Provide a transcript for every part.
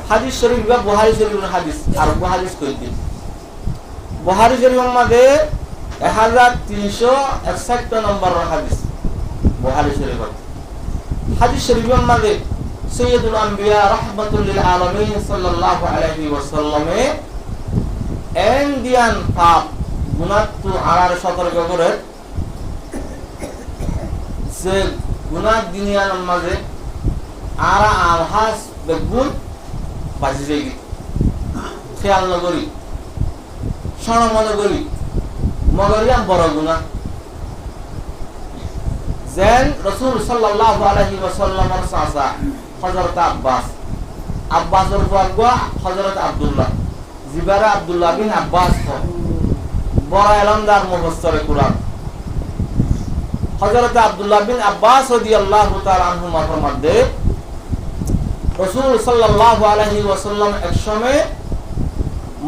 হাদিস শরীফ বা বুখারী শরীফের হাদিস আর হাদিস কই দিন বুখারী শরীফের মধ্যে 1361 নম্বরের হাদিস বুখারী শরীফের হাদিস শরীফের মধ্যে সৈয়দুল আম্বিয়া রাহমাতুল লিল আলামিন সাল্লাল্লাহু আলাইহি ওয়াসাল্লামে এন্ডিয়ান পাপ গুনাহতু আড়ার সতর্ক করে যে গুনাহ দুনিয়ার মাঝে আরা আলহাস বেগুন বাজি যাই খেয়াল নগরী স্মরণ নগরী মগরিয়াম বড় গুনাহ যেন রাসূল সাল্লাল্লাহু আলাইহি ওয়াসাল্লামের চাচা হযরত আব্বাসের ফুয়া হযরত আব্দুল্লাহ জিবারা আব্দুল্লাহ বিন আব্বাস বড় এলমদার মুফাসসিরে কুরআন হযরত আব্দুল্লাহ বিন আব্বাস রাদিয়াল্লাহু তাআলা আনহুমা ফরমাতে রাসূল সাল্লাল্লাহু আলাইহি ওয়াসাল্লাম এক সময়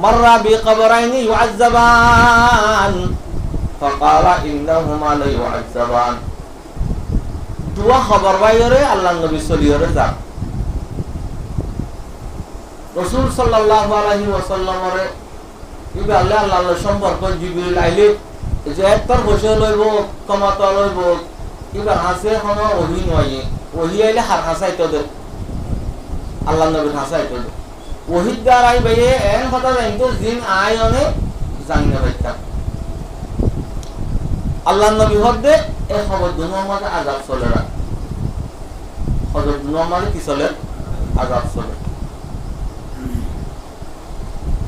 মাররা বিকবরাইনি ইউআযাবান ফাকালা ইন্নাহুমা লা ইউআযাবান দুয়া খবর বাইরে আল্লাহর নবী সলিয়রে যাক রাসূল সাল্লাল্লাহু আলাইহি ওয়াসাল্লামের ইবা আল্লাহর সম্পর্ক জিবরিল আইলে যে একবার বসে লইব কমাত লইব এবার হাসে কোনো ওহি নয় ওহি আইলে হার হাসাইতো দে আল্লাহ নবীর হাসাইতো দে ওহির দ্বারাই বাইরে এন কথা জানতো জিন আয়নে জানতে পারতাম আল্লাহ নবী হদে এই খবর দুনিয়ার মাঝে আযাব চলে না খবর দুনিয়ার মাঝে কি চলে আযাব চলে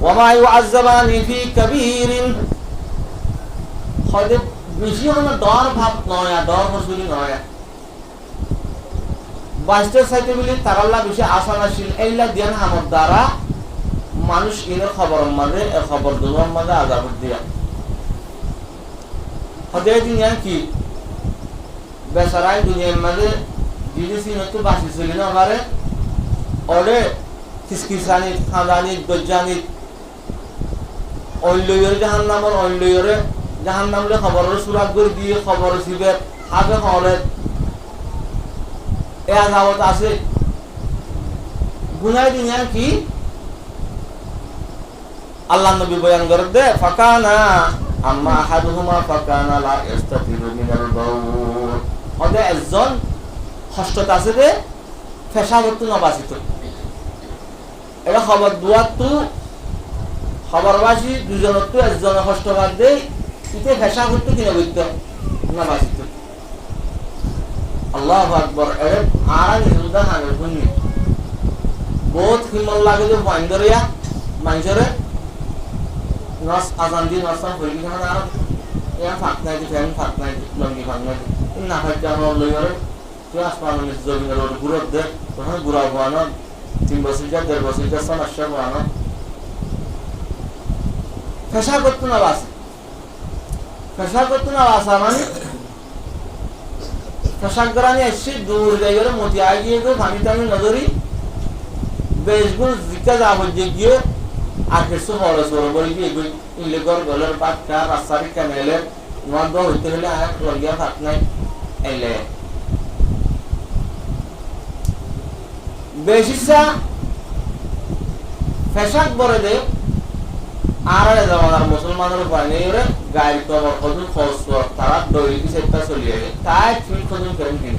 ওয়ামা ইউআযাবানি ফি কাবীরিন হয়তো বেশি হলো ডর ভাব নয় ডর বসুলি নয় বাস্টের সাইতে মিলি তারাল্লা বেশি আশানাশীল এইলা জ্ঞান আমার দ্বারা মানুষ ইনের খবর মাঝে খবর দুনিয়ার মাঝে আযাব দিয়া হয়তো দিন কি বেচারাই দুনিয়ার মাঝে জিনিস ইনতো বাসি চলি না পারে ওরে কিসকিসানিত খাদানিত গজ্জানিত অইলয়রে জাহান্নামের অইলয়রে জাহান্নামে খবরের সুরাত করে দিয়ে খবর শিবের হাতে খবরের এ আযাবত আছে গুনাহ দুনিয়া কি আল্লাহ নবী বয়ান করে দে ফাকানা আম্মা আহাদুহুমা ফাকানা লা ইস্তাতিরু মিনাল বাউল ওদে একজন কষ্টত আছে দে পেশাবত না বাসিত এটা খবর দুয়াতু খবরবাসী দুজনের তো একজন কষ্ট বাদ দেই ইতে পেশা করতে কিনা বইত না বাসিত আল্লাহু আকবার এর আর নিজুদা হাঙ্গর বুনি বহুত হিমল লাগে যে বান্দরিয়া মানজরে নাস আজান দি নাসান হই কি না আর এয়া ফাক নাই দি ফ্যান ফাক নাই লঙ্গি ফাক নাই না হয় জানো লইরে ক্লাস পানোর জমিনের ওর গুরত দে তখন গুরা বানো 3 বছর যা 1.5 বছর যা সমস্যা বানো পেশা করতে না বাস পেশা করতে না বাসা মানে পেশাগরানি এসে দূর জায়গায় মতি আগিয়ে গো পানি টানি নজরি বেশগুল জিকা যাব যে গিয়ে আর কিছু বড় সরো বলি গিয়ে ইলেগর গলার পাটকা রাস্তারি কানেলে নন্দ হইতে হলে আর লাগিয়া ফাক নাই এলে বেশিসা পেশাক বড় দে আর জামানার মুসলমানের পানি ওরে গাড়ি কবর কদুন খরচ তারা দৌড়ি সেটা চলিয়ে তাই ফিল কদুন করেন কিন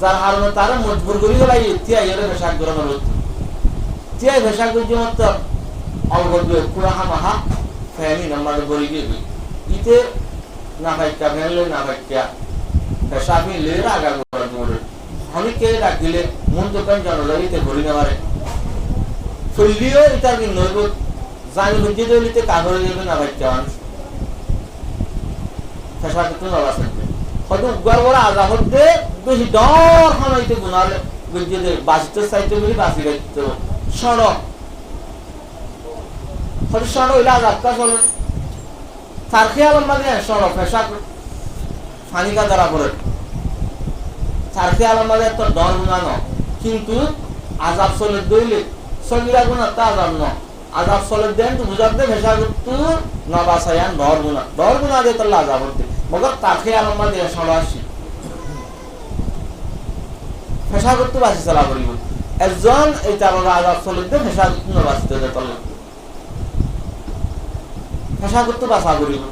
যার হারনে তারা মজবুর করি গলাই ইতিয়া এরে পেশাক গরম হলো তিয়া পেশাক যে মত অবগত পুরা হামাহা ফেনি নাম্বার বলি গিয়ে ইতে না ফাইকা ফেনলে না ফাইকা পেশাবি লে আগা গড় দৌড়ে আমি কে ডাকিলে মন দোকান জানো লাগিতে ঘুরি না পারে চলিও এটা কি নইব জানি বুঝে দিতে কাগরে দেবে না বাচ্চা মানুষ পেশা করতে না বাসে হয়তো গড়বড় আজাব দে বেশি ডর হইতে গুনালে বুঝে দে বাসিতে চাইতে বলি বাসি গাইতে সড়ক হয়তো সড়ক ইলা রাস্তা চলে তার খেয়াল মানে সড়ক পেশা ফানিকা দ্বারা করে তার খেয়াল মানে তো ডর গুনানো কিন্তু আজাব চলে দইলে সগিরা গুনাহ তা আযাব না আযাব চলে দেন তো বুঝাতে পেশা করতে না বাসায়ান ডর গুনাহ দে তো আযাব হতে মগর তার খেয়াল মানে সড়াসি পেশা করতে বাসি চালা করিব একজন এই তার আজাব চলিতে ফেসা বাঁচিত ফেসা করতে বাঁচা করিব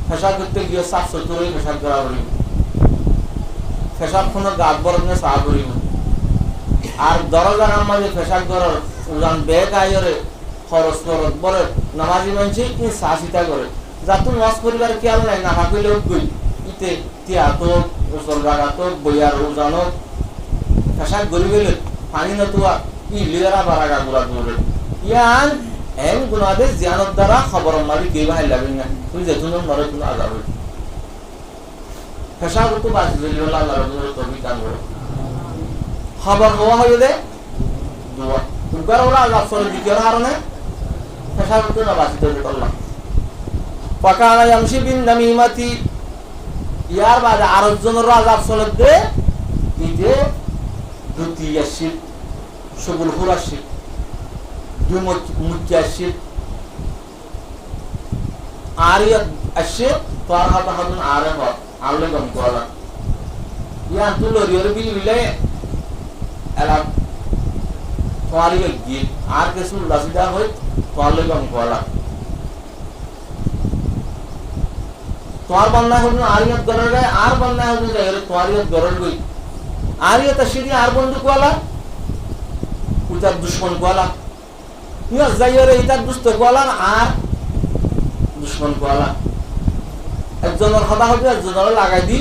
ফেসা করতে গিয়ে সাফ চতুরই ফেসাদ করা করিব ফেসাব কোনো গাত বরফনে চাহ করিব আর দরজার মাঝে ফেসাদ করার উজান বেগ আয়রে খরচ খরচ বলে নামাজি মানছি ই চাহ চিতা করে যাতো নজ করিবার খেয়াল নাই না হাঁকিলেও গই ইতে তিয়াতো ওচর জাগাতো বইয়ার উজানত ফেসাদ গড়ি গেলে পানি নতুয়া ই লিয়ারা বারাগা গুলা দৌড়ে ইয়ান এন গুণাদের জিয়ানত দ্বারা খবর মারি কে বাহাই লাগেন না তুই যেতুন নরে কোনো আজাব হই ফেসা করতে বাঁচি যদি আল্লাহ রসুলের তৌফিক দান করে খবর হওয়া হয়ে দে দোয়া উগার ওরা আজাব চলে দ্বিতীয় কারণে ফেসা করতে না বাঁচিত আল্লাহ ফাকানা ইয়ামশি বিন নামিমাতি ইয়ার বাদে আরেকজনের আজাব চলে দে ইতে দুটি আসিল সবুল হুরাশিল দু মুচ্চাশিল আরিয়াত আসে তোর হাত হাতুন আরে হত আলে গম কোলা ইয়া তুলো রিয়র বিল বিলে এলা তোয়ারি গি আর কিছু লাসিদা হই তোয়ালে গম কোলা তোর বন্না হল আরিয়াত গরর গায় আর বন্না হল যায়রে তোয়ারিয়াত গরর গই আরিয়াত আসিদি আর বন্ধু কোলা উতার দুশমন কোলা ইয়া যায়রে ইতার দুষ্ট কোলা আর দুশমন কোলা একজনের হতা হতে একজনের লাগাই দি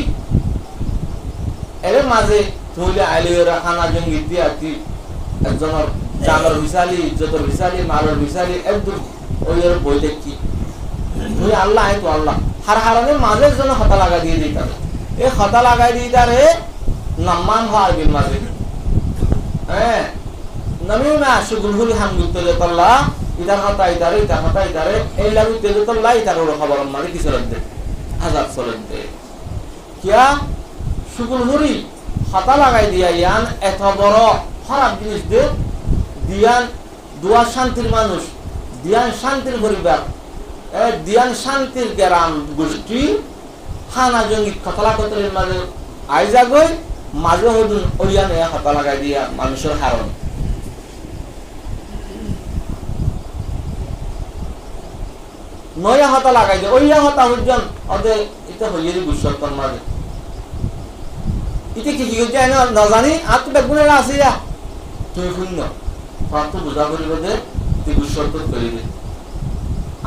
এর মাঝে তুলে আইলে খানা জঙ্গি দিয়া কি একজনের জামার বিশালি ইজ্জতের বিশালি মালের বিশালি একদম ওই বই দেখি তুই আল্লাহ আয় তো আল্লাহ হার হারানের মাঝে জন্য হতা লাগাই দিয়ে দিতে এই হতা লাগাই দিয়ে তারে নাম্মান হওয়ার বিল মাঝে হ্যাঁ নমিও না সুগুলহুল হামদুল আল্লাহ ইতার হতা ইতারে এই লাগু তেজতল্লাহ ইতার খবর মানে কিছু লাগবে হাজার চলেন দে কিয়া সুগুল হুরি হাতা লাগাই দিয়া ইয়ান এত বড় খারাপ জিনিস দে দিয়ান দুয়া শান্তির মানুষ দিয়ান শান্তির পরিবার দিয়ান শান্তির গ্রাম গোষ্ঠী হানা জঙ্গি খতলা কতলের মাঝে আইজা গই মাঝে হদুন ওইয়ানে হাতা লাগাই দিয়া মানুষের হারণ নয়া হতা লাগাই দে ওইয়া হতা হুজন ওদের এটা হইয়ে গুসরতন মাঝে ইতে কি কি যায় না জানি আর তো বেগুনের আছে যা তুই শূন্য তো বুঝা করিব দে তুই গুসরত করি দে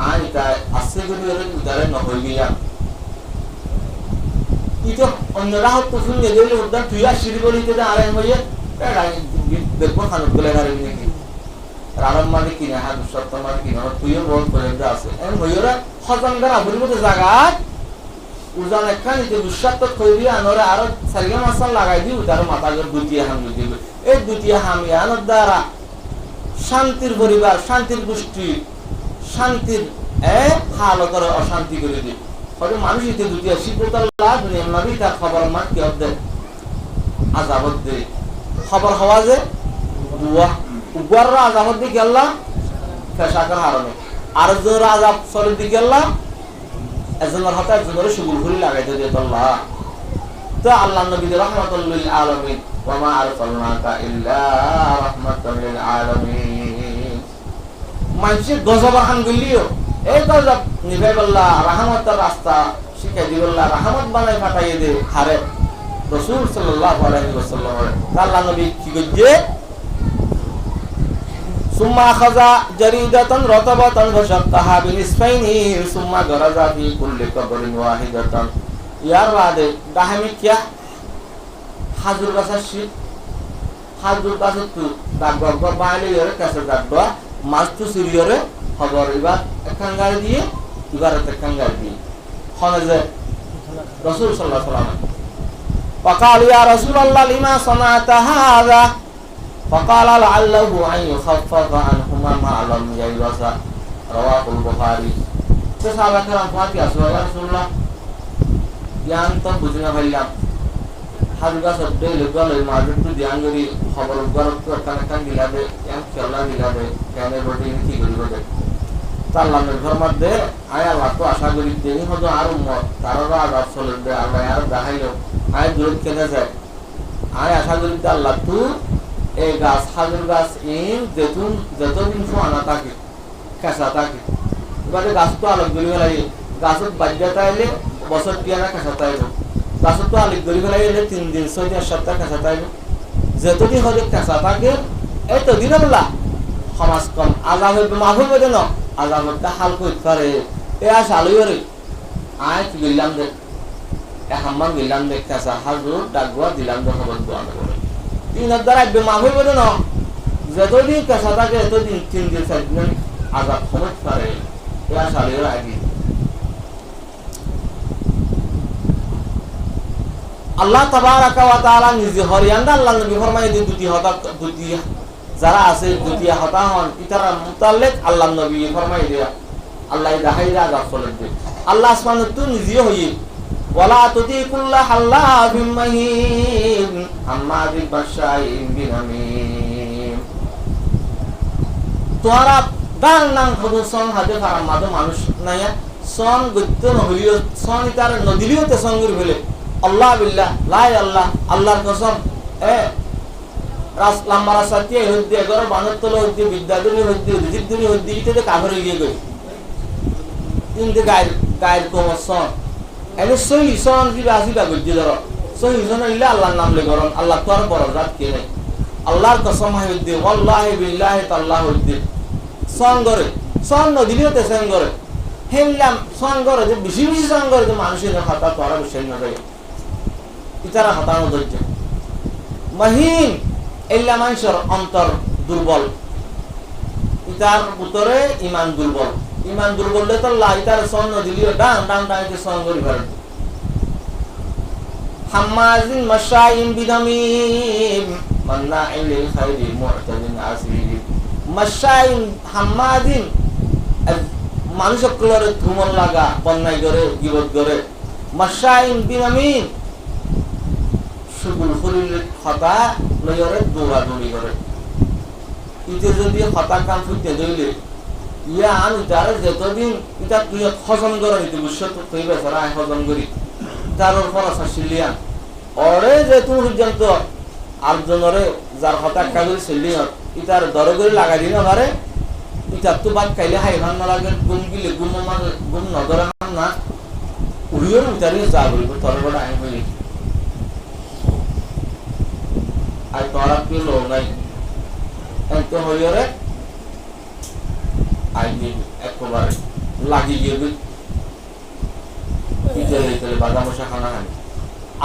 আর এটা আছে করি ওরে উদারে নহই গিয়া ইতো অন্যরা হতো শূন্য দিলে উদার তুই আসিরি বলিতে দে আর হইয়ে দেখবো খানত গলে হারিবি নাকি রাম মানে কিনা হা গুসরত মানে কিনা তুইও বহুত করে আছে এম হইরা হজম করা বলিব জায়গা উজান একখান যে দুঃসাত্ত কইবি আনরে আর সারিয়া মাসাল লাগাই দিও তার মাথা গর দুটিয়া হামি দিবে এই দুটিয়া হামি আনর দ্বারা শান্তির পরিবার শান্তির গোষ্ঠী শান্তির হালতর অশান্তি করে দিবে হয়তো মানুষ ইতে দুটিয়া শিবতাল্লাহ দুনিয়ার নবী তার খবর মান কি হবে আযাবত দে খবর হওয়া যে দুয়া উগর আযাবত দি গেল্লা ফেসাকার হারনে আর জোর আযাব সরে দি গেল্লা এজনের হাতে একজনের সুগুল ঘুরি লাগাইতে দিত আল্লাহ তো আল্লাহ নবী রাহমাতুল লিল আলামিন ওয়া মা আরসালনাকা ইল্লা রাহমাতাল লিল আলামিন মানসি গজবার খান গলিও এই গজব নিভাই আল্লাহ রহমতের রাস্তা শিখাই দিব আল্লাহ রহমত বানাই পাঠাইয়ে দে হারে রাসূল সাল্লাল্লাহু আলাইহি ওয়াসাল্লাম আল্লাহ নবী কি কইছে ثم أخذ جريدة رطبة فشقها بنصفين ثم غرز في كل قبر واحدة ইয়ার বাদে দাহামি কিয়া হাজুর গাছের শীত হাজুর গাছের তু দাগব বাইলে এর কাছে দাগব মাছ তু সিরিয়রে খবর এবার একখান গাড়ি দিয়ে এবার একখান গাড়ি দিয়ে খনে যে রাসূল সাল্লাল্লাহু আলাইহি ওয়াসাল্লাম فقال يا رسول الله لما صنعت هذا فقال لعله أن يخفف عنهما ما لم يلبس رواه البخاري sahabat kiram Fatih ya Rasulullah yang to bujuna bhailam harga sabde legal market to diangari khabar ugar to kan dilabe yang khala dilabe kane bodi ki goribe Allah নির্ভর মধ্যে আয় আল্লাহ তো আশা করি দেই হতো আর উম্মত তারও আযাব চলবে আল্লাহ আর দেখাইলো আয় দূর কেনে যায় আয় আশা করি আল্লাহ তু এই গাছ খাজুর গাছ ইন যেতুন যতদিন ফোয়ানা থাকে কেঁচা থাকে এবারে গাছ তো আলোক ধরি ফেলাই গাছত বাজ্যা তাইলে বছর টিয়ানা কেঁচা তাইব গাছত তো আলোক ধরি ফেলাই এলে 3 দিন 6 দিন সপ্তাহ কেঁচা তাইব যতদিন হলে কেঁচা থাকে এতদিন বলা সমাজ কম আজাব হইবে মাফ হইবে দেন আজাব হইতে হাল করতে পারে এ আস আলুরে আয় গেলাম দেখ হাম্মাম গেলাম দেখ কেঁচা হাজুর ডাকুয়া দিলাম দেখ খবর দোয়া করে 3 দ্বারা একবে মাফ হইবে দেন যতদিন কেঁচা থাকে এতদিন 3 দিন 4 দিন আজাব কমতে পারে এ আস আলুরে আগে আল্লাহ তাবারাকা ওয়া তাআলা নিজে হরিয়ান্ডা আল্লাহ নবী ফরমায় দুটি যারা আছে দুটিয়া হতা হন ইতারা মুতাল্লিক আল্লাহ নবী ফরমায় দেয়া আল্লাহ দেখাইরা আযাব চলে দে আল্লাহ সুবহানাহু তো নিজে হই ওয়ালা তুতিকুল্লা হাল্লাফিম মাহিন আম্মাদিল বাশাইন বিনামিম তোরা দান নাম খদুসন হাতে ফারামাদ মানুষ নাইয়া সন গত্য নহলিও সন ইতার নদিলিও তে সঙ্গর ফেলে আল্লাহ বিল্লাহ লা আল্লাহ আল্লাহর কসম রাস লম্বা রাস্তা দিয়ে হইতে এগারো বানরতল হইতে বিদ্যাধরী হইতে রিজিকধরী হইতে ইত্যাদি কাভার হয়ে গিয়ে তিনটে গায়ের কোমর সন এনে সহি সন দিবে আসিবা গজ্জি ধর সহি সন ইলে আল্লাহর নাম লে গরম আল্লাহ তোর বড় জাত কে নাই আল্লাহর কসম হইতে ওয়াল্লাহি বিল্লাহি তাআলা হইতে সন করে সন নদিলিওতে সন করে হেললাম সন করে যে বেশি বেশি সন করে যে মানুষের হাতা তোরা বেশি না যায় ইতারা হাতানো ধৈর্য মহিন এল্লা মানুষের অন্তর দুর্বল ইতার উত্তরে ইমান দুর্বল তো আল্লাহ ইতার সন্ন দিলিও ডান ডান ডানকে সন করি পারেন হাম্মাজিন মাশাইন বিনামিম মান্নাইন লিল খাইরি মু'তাদিন আসির মাশাইন হাম্মাজিন মানুষের কলরে ধুমন লাগা বন্যায় করে গিবত করে মাশাইন বিনামিম সুগুল ফুলিল খতা লয়রে দৌড়াদৌড়ি করে ইতে যদি খতা কাম ফুটতে দইলে ইয়া আন যারা যতদিন এটা তুই হজম করে নিতে বুঝছো তো তুই বেচারা হজম করি তার খরচ আসিলিয়া ওরে যে তুমি পর্যন্ত আটজনরে যার খতা কাগজ ছিলিয়া ইটার দরে করে লাগাই দিন পারে ইটার তো বাদ খাইলে হাই ভান না লাগে গুম গিলে গুম মানে গুম নজরে না উড়িয়ে উতারে যা বলবো তোর বড় আই বলি আর তোরা কি লোক নাই এত হইরে আই দিন একবারে লাগি গিয়ে ইতালে বাদাম মশা খানা খানি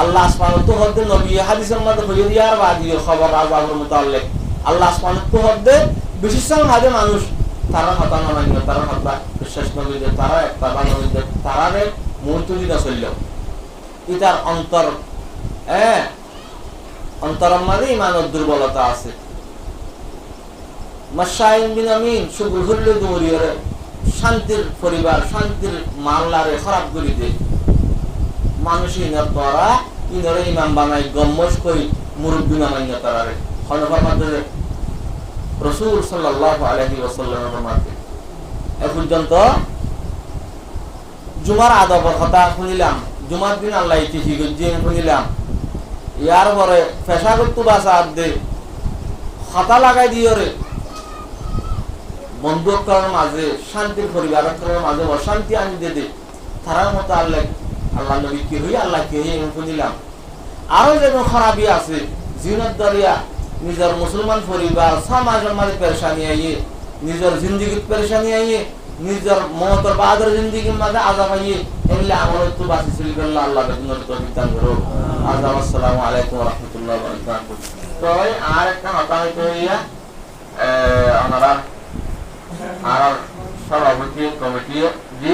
আল্লাহ সুবহানাহু তো হদ্দে নবী হাদিসের মধ্যে হইয়ে দিয়ার বাদিও খবর আযাবের মুতাল্লিক আল্লাহ সুবহানাহু তো হদ্দে বিশেষণ হাদে মানুষ তারা কথা না মানিয়ে তারা কথা বিশ্বাস না করে তারা একটা বানানো তারারে মূর্তি না চলল ইতার অন্তর অন্তরের মধ্যে ইমানের দুর্বলতা আছে মাশাইন বিনামিন সুগুল হল্লে দৌড়িয়ে শান্তির পরিবার শান্তির মাল্লারে খারাপ করে দে মানুষই না তারা ইনরে ইমাম বানাই গম্মস কই মুরব্বি না মানিয়ে তারারে খনফার মাধ্যমে রাসূল সাল্লাল্লাহু আলাইহি ওয়াসাল্লামের ফরমাতে এ পর্যন্ত জুমার আদবের কথা শুনিলাম জুমার দিন আল্লাহ ইতিহি গজ্জি শুনিলাম ইয়ার পরে পেশা করতে বাসা দে খাতা লাগাই দিও রে বন্ধুত্বের মাঝে শান্তির পরিবারের মাঝে অশান্তি আনি দে তারার মতো আল্লাহ নবী কি হই আল্লাহ কি হই শুনিলাম আরো যেমন খারাপই আছে জিনত দরিয়া নিজের মুসলমান পরিবার সমাজের মাঝে পেরেশানি আইয়ে নিজের জিন্দগিত পেরেশানি আইয়ে নিজের মহতর বাহাদুর জিন্দগির মাঝে আযাব আইয়ে এগুলা আমার তো বাঁচি চলি করলে আল্লাহ বেতনের তৌফিক দান করো আযাব আসসালামু আলাইকুম ওয়া রাহমাতুল্লাহি ওয়া বারাকাতুহু তো আর একটা কথা হইয়া আমরা আর সভাপতি কমিটি জি